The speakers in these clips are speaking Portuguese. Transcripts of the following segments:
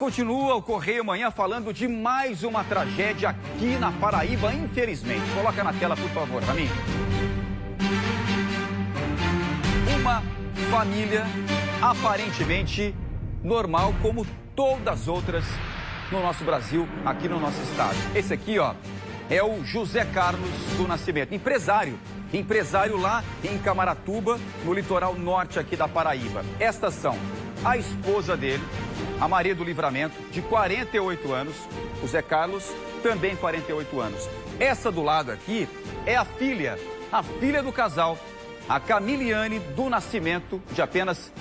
Continua o Correio Manhã falando de mais uma tragédia aqui na Paraíba, infelizmente. Coloca na tela, por favor, Raminho. Uma família aparentemente normal, como todas as outras no nosso Brasil, aqui no nosso estado. Esse aqui, ó, é o José Carlos do Nascimento, empresário lá em Camaratuba, no litoral norte aqui da Paraíba. Estas são a esposa dele, a Maria do Livramento, de 48 anos, o Zé Carlos, também 48 anos. Essa do lado aqui é a filha do casal, a Camiliane do Nascimento, de apenas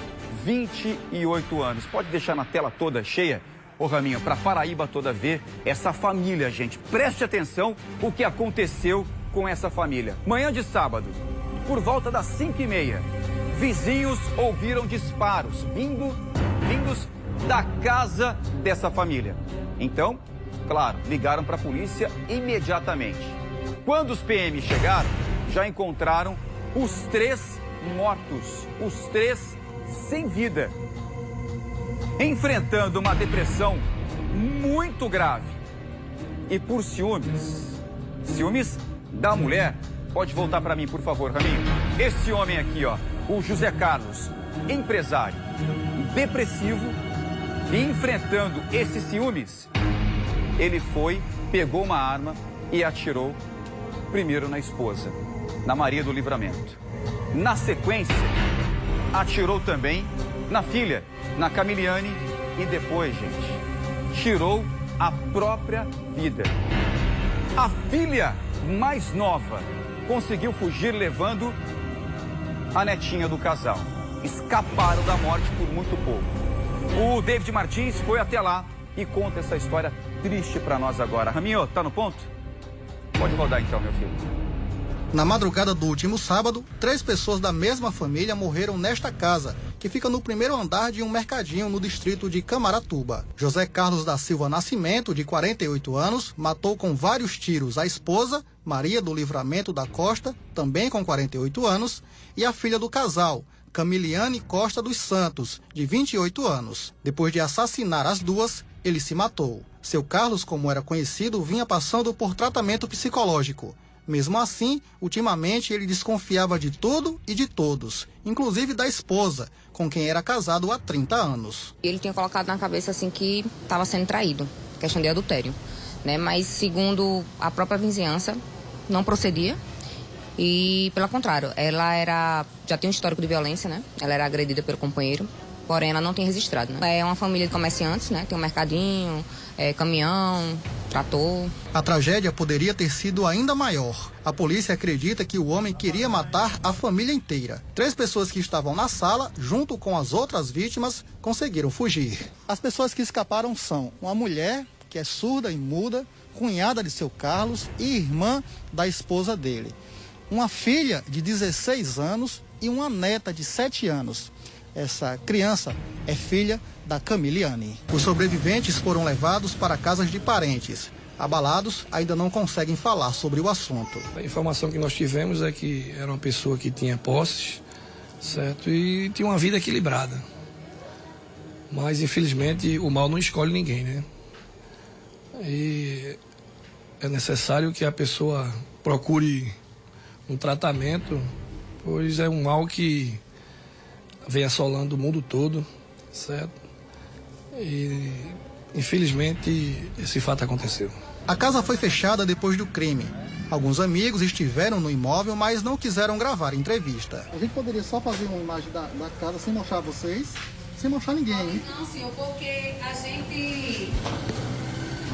28 anos. Pode deixar na tela toda cheia, ô Raminho, para a Paraíba toda ver essa família, gente. Preste atenção o que aconteceu com essa família. Manhã de sábado, por volta das 5h30, vizinhos ouviram disparos vindos da casa dessa família. Então, claro, ligaram para a polícia imediatamente. Quando os PM chegaram, já encontraram os 3 mortos, os 3 sem vida, enfrentando uma depressão muito grave. E por ciúmes da mulher. Pode voltar para mim, por favor, Raminho. Esse homem aqui, ó, o José Carlos, empresário, depressivo, e enfrentando esses ciúmes, ele pegou uma arma e atirou primeiro na esposa, na Maria do Livramento. Na sequência, atirou também na filha, na Camiliane, e depois, gente, tirou a própria vida. A filha mais nova conseguiu fugir levando a netinha do casal. Escaparam da morte por muito pouco. O David Martins foi até lá e conta essa história triste para nós agora. Raminho, tá no ponto? Pode rodar então, meu filho. Na madrugada do último sábado, 3 pessoas da mesma família morreram nesta casa, que fica no primeiro andar de um mercadinho no distrito de Camaratuba. José Carlos da Silva Nascimento, de 48 anos, matou com vários tiros a esposa, Maria do Livramento da Costa, também com 48 anos, e a filha do casal, Camiliane Costa dos Santos, de 28 anos. Depois de assassinar as duas, ele se matou. Seu Carlos, como era conhecido, vinha passando por tratamento psicológico. Mesmo assim, ultimamente ele desconfiava de tudo e de todos, inclusive da esposa, com quem era casado há 30 anos. Ele tinha colocado na cabeça assim que estava sendo traído, questão de adultério, né? Mas segundo a própria vizinhança, não procedia. E, pelo contrário, ela já tem um histórico de violência, né? Ela era agredida pelo companheiro, porém ela não tem registrado, né? É uma família de comerciantes, né? Tem um mercadinho, caminhão, trator. A tragédia poderia ter sido ainda maior. A polícia acredita que o homem queria matar a família inteira. 3 pessoas que estavam na sala, junto com as outras vítimas, conseguiram fugir. As pessoas que escaparam são uma mulher, que é surda e muda, cunhada de seu Carlos e irmã da esposa dele. Uma filha de 16 anos e uma neta de 7 anos. Essa criança é filha da Camiliane. Os sobreviventes foram levados para casas de parentes. Abalados, ainda não conseguem falar sobre o assunto. A informação que nós tivemos é que era uma pessoa que tinha posses, certo? E tinha uma vida equilibrada. Mas, infelizmente, o mal não escolhe ninguém, né? E é necessário que a pessoa procure um tratamento, pois é um mal que vem assolando o mundo todo, certo? E, infelizmente, esse fato aconteceu. A casa foi fechada depois do crime. Alguns amigos estiveram no imóvel, mas não quiseram gravar entrevista. A gente poderia só fazer uma imagem da casa sem mostrar vocês, sem mostrar ninguém, hein? Não, senhor, porque a gente...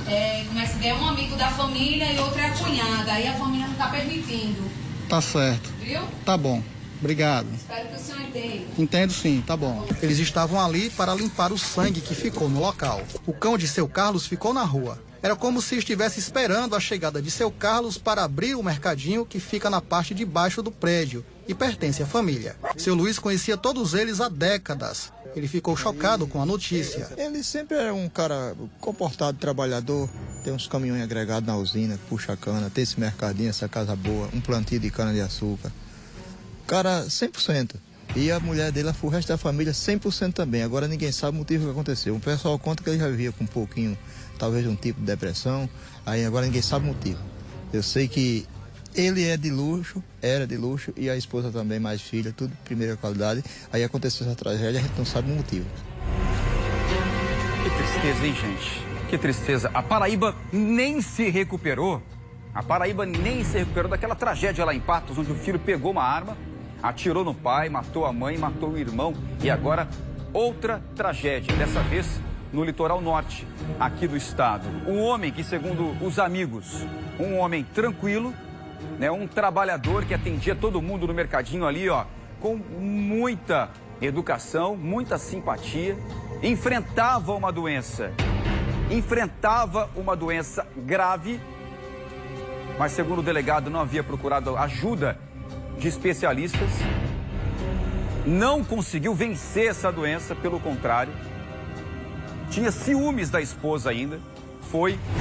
é um amigo da família e outro é a cunhada, aí a família não está permitindo. Tá certo. Viu? Tá bom. Obrigado. Espero que o senhor entenda. Entendo sim, tá bom. Eles estavam ali para limpar o sangue que ficou no local. O cão de seu Carlos ficou na rua. Era como se estivesse esperando a chegada de seu Carlos para abrir o mercadinho que fica na parte de baixo do prédio e pertence à família. Seu Luiz conhecia todos eles há décadas. Ele ficou chocado com a notícia. Ele sempre é um cara comportado, trabalhador. Tem uns caminhões agregados na usina, puxa cana, tem esse mercadinho, essa casa boa, um plantio de cana-de-açúcar. Cara, 100%. E a mulher dele, o resto da família, 100% também. Agora ninguém sabe o motivo que aconteceu. O pessoal conta que ele já vivia com um pouquinho, talvez um tipo de depressão. Aí agora ninguém sabe o motivo. Eu sei que ele é de luxo, era de luxo, e a esposa também, mais filha, tudo de primeira qualidade. Aí aconteceu essa tragédia, a gente não sabe o motivo. Que tristeza, hein, gente? Que tristeza. A Paraíba nem se recuperou. A Paraíba nem se recuperou daquela tragédia lá em Patos, onde o filho pegou uma arma, atirou no pai, matou a mãe, matou o irmão. E agora, outra tragédia, dessa vez no litoral norte, aqui do estado. Um homem que, segundo os amigos, um homem tranquilo, né, um trabalhador que atendia todo mundo no mercadinho ali, ó, com muita educação, muita simpatia, enfrentava uma doença grave, mas segundo o delegado não havia procurado ajuda de especialistas, não conseguiu vencer essa doença, pelo contrário, tinha ciúmes da esposa ainda,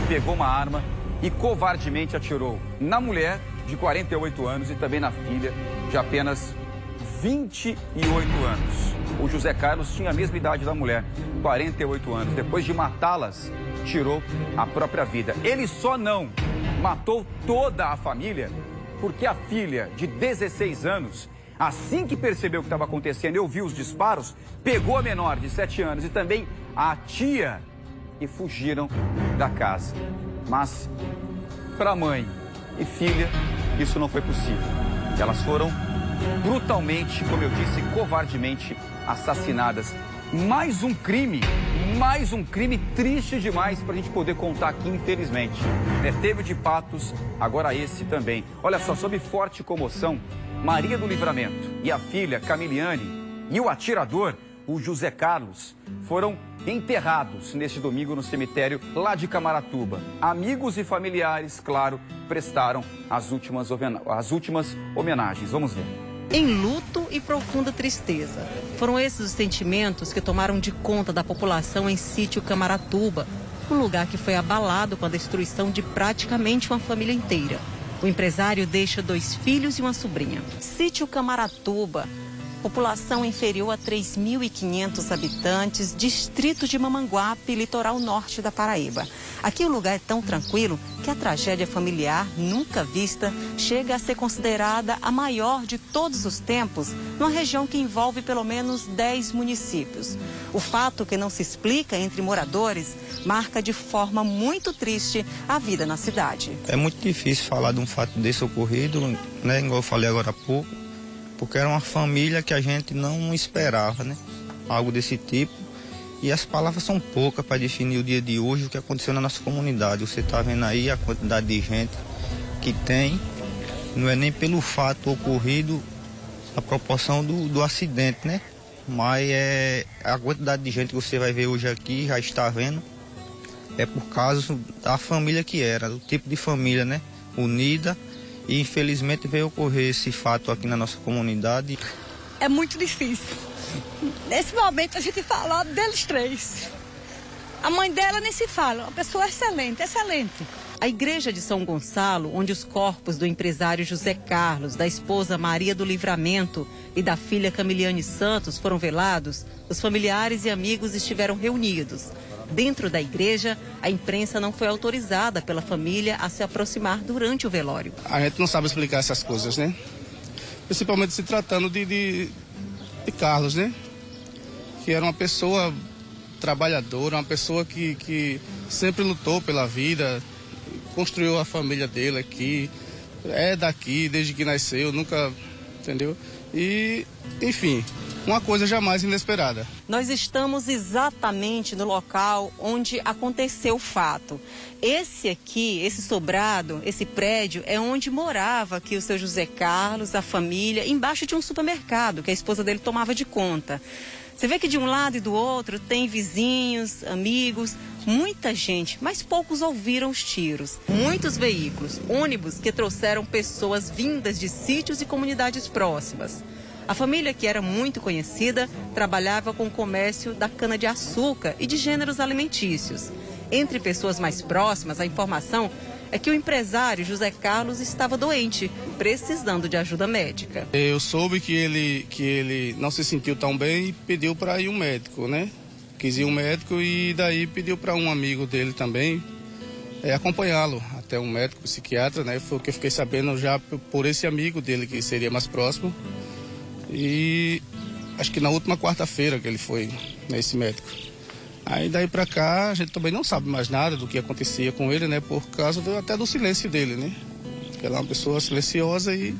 pegou uma arma e covardemente atirou na mulher de 48 anos e também na filha de apenas 28 anos. O José Carlos tinha a mesma idade da mulher, 48 anos. Depois de matá-las, tirou a própria vida. Ele só não matou toda a família porque a filha de 16 anos, assim que percebeu o que estava acontecendo e ouviu os disparos, pegou a menor de 7 anos e também a tia e fugiram da casa. Mas para mãe e filha, isso não foi possível. Elas foram brutalmente, como eu disse, covardemente assassinadas. Mais um crime triste demais para a gente poder contar aqui, infelizmente. Teve o de Patos, agora esse também. Olha só, sob forte comoção, Maria do Livramento e a filha Camiliane e o atirador, o José Carlos, foram enterrados neste domingo no cemitério lá de Camaratuba. Amigos e familiares, claro, prestaram as últimas homenagens. Vamos ver. Em luto e profunda tristeza. Foram esses os sentimentos que tomaram de conta da população em sítio Camaratuba, um lugar que foi abalado com a destruição de praticamente uma família inteira. O empresário deixa 2 filhos e uma sobrinha. Sítio Camaratuba, população inferior a 3.500 habitantes, distrito de Mamanguape, litoral norte da Paraíba. Aqui o lugar é tão tranquilo que a tragédia familiar, nunca vista, chega a ser considerada a maior de todos os tempos, numa região que envolve pelo menos 10 municípios. O fato que não se explica entre moradores marca de forma muito triste a vida na cidade. É muito difícil falar de um fato desse ocorrido, né, igual eu falei agora há pouco, porque era uma família que a gente não esperava, né? Algo desse tipo. E as palavras são poucas para definir o dia de hoje, o que aconteceu na nossa comunidade. Você está vendo aí a quantidade de gente que tem, não é nem pelo fato ocorrido, a proporção do acidente, né? Mas é a quantidade de gente que você vai ver hoje aqui, já está vendo, é por causa da família que era, do tipo de família, né? Unida. E infelizmente veio ocorrer esse fato aqui na nossa comunidade. É muito difícil. Nesse momento a gente fala deles 3. A mãe dela nem se fala, uma pessoa excelente, excelente. A igreja de São Gonçalo, onde os corpos do empresário José Carlos, da esposa Maria do Livramento e da filha Camiliane Santos foram velados, os familiares e amigos estiveram reunidos. Dentro da igreja, a imprensa não foi autorizada pela família a se aproximar durante o velório. A gente não sabe explicar essas coisas, né? Principalmente se tratando de Carlos, né? Que era uma pessoa trabalhadora, uma pessoa que sempre lutou pela vida, construiu a família dele aqui, é daqui desde que nasceu, nunca, entendeu? E, enfim, uma coisa jamais inesperada. Nós estamos exatamente no local onde aconteceu o fato. Esse aqui, esse sobrado, esse prédio, é onde morava aqui o seu José Carlos, a família, embaixo de um supermercado que a esposa dele tomava de conta. Você vê que de um lado e do outro tem vizinhos, amigos, muita gente, mas poucos ouviram os tiros. Muitos veículos, ônibus que trouxeram pessoas vindas de sítios e comunidades próximas. A família, que era muito conhecida, trabalhava com o comércio da cana-de-açúcar e de gêneros alimentícios. Entre pessoas mais próximas, a informação é que o empresário José Carlos estava doente, precisando de ajuda médica. Eu soube que ele não se sentiu tão bem e pediu para ir um médico, né? Quis ir um médico e daí pediu para um amigo dele também acompanhá-lo até um médico psiquiatra, né? Foi o que eu fiquei sabendo já por esse amigo dele, que seria mais próximo. E acho que na última quarta-feira que ele foi nesse médico. Aí daí pra cá a gente também não sabe mais nada do que acontecia com ele, né? Por causa até do silêncio dele, né? Ele é uma pessoa silenciosa e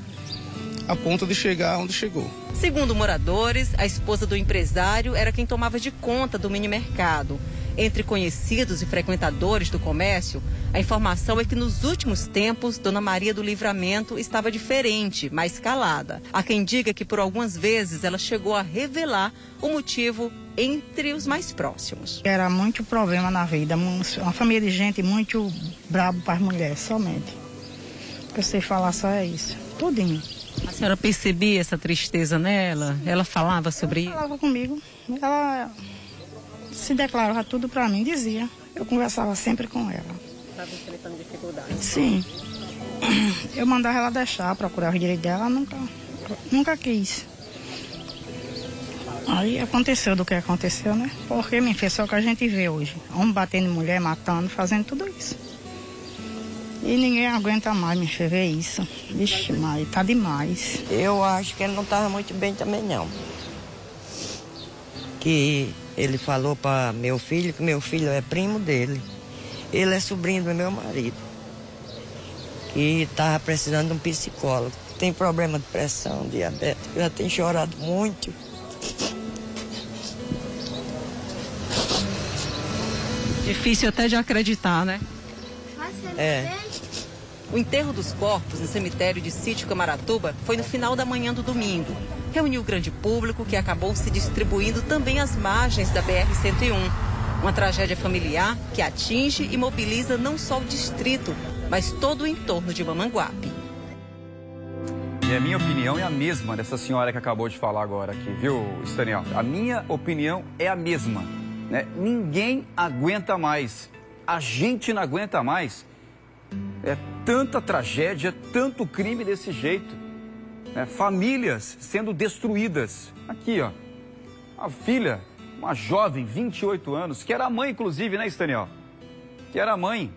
a ponto de chegar onde chegou. Segundo moradores, a esposa do empresário era quem tomava de conta do mini-mercado. Entre conhecidos e frequentadores do comércio, a informação é que nos últimos tempos, Dona Maria do Livramento estava diferente, mais calada. Há quem diga que por algumas vezes ela chegou a revelar o motivo entre os mais próximos. Era muito problema na vida, uma família de gente muito brabo para as mulheres, somente. O que eu sei falar só é isso, tudinho. A senhora percebia essa tristeza nela? Ela falava sobre isso? Ela falava comigo, ela se declarava tudo para mim, dizia. Eu conversava sempre com ela. Estava enfrentando dificuldades? Sim. Eu mandava ela deixar, procurar o direito dela, nunca quis. Aí aconteceu do que aconteceu, né? Porque, minha filha, só o que a gente vê hoje. Homem batendo em mulher, matando, fazendo tudo isso. E ninguém aguenta mais, minha filha, ver isso. Vixe, mas tá demais. Eu acho que ele não estava muito bem também, não. Que ele falou para meu filho que meu filho é primo dele. Ele é sobrinho do meu marido. E estava precisando de um psicólogo. Tem problema de pressão, diabetes, já tem chorado muito. Difícil até de acreditar, né? É. O enterro dos corpos no cemitério de Sítio Camaratuba foi no final da manhã do domingo. Reuniu grande público que acabou se distribuindo também às margens da BR-101. Uma tragédia familiar que atinge e mobiliza não só o distrito, mas todo o entorno de Mamanguape. E a minha opinião é a mesma dessa senhora que acabou de falar agora aqui, viu, Staniel? A minha opinião é a mesma, né? Ninguém aguenta mais. A gente não aguenta mais. É tanta tragédia, tanto crime desse jeito. Né? Famílias sendo destruídas. Aqui, ó. A filha, uma jovem, 28 anos, que era a mãe, inclusive, né, Staniel? Que era a mãe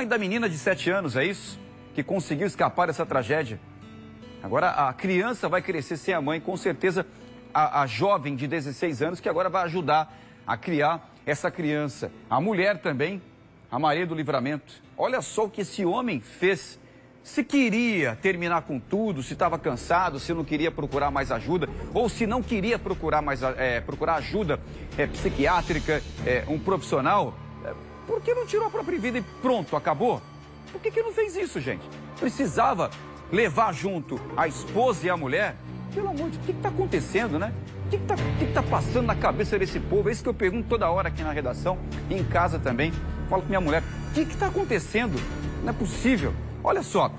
da menina de 7 anos, é isso? Que conseguiu escapar dessa tragédia. Agora a criança vai crescer sem a mãe, com certeza a jovem de 16 anos que agora vai ajudar a criar essa criança. A mulher também, a Maria do Livramento. Olha só o que esse homem fez. Se queria terminar com tudo, se estava cansado, se não queria procurar mais ajuda, ou se não queria procurar ajuda psiquiátrica, um profissional, por que não tirou a própria vida e pronto, acabou? Por que não fez isso, gente? Precisava levar junto a esposa e a mulher? Pelo amor de Deus, o que está acontecendo, né? O que está passando na cabeça desse povo? É isso que eu pergunto toda hora aqui na redação e em casa também. Falo com minha mulher, o que está acontecendo? Não é possível. Olha só,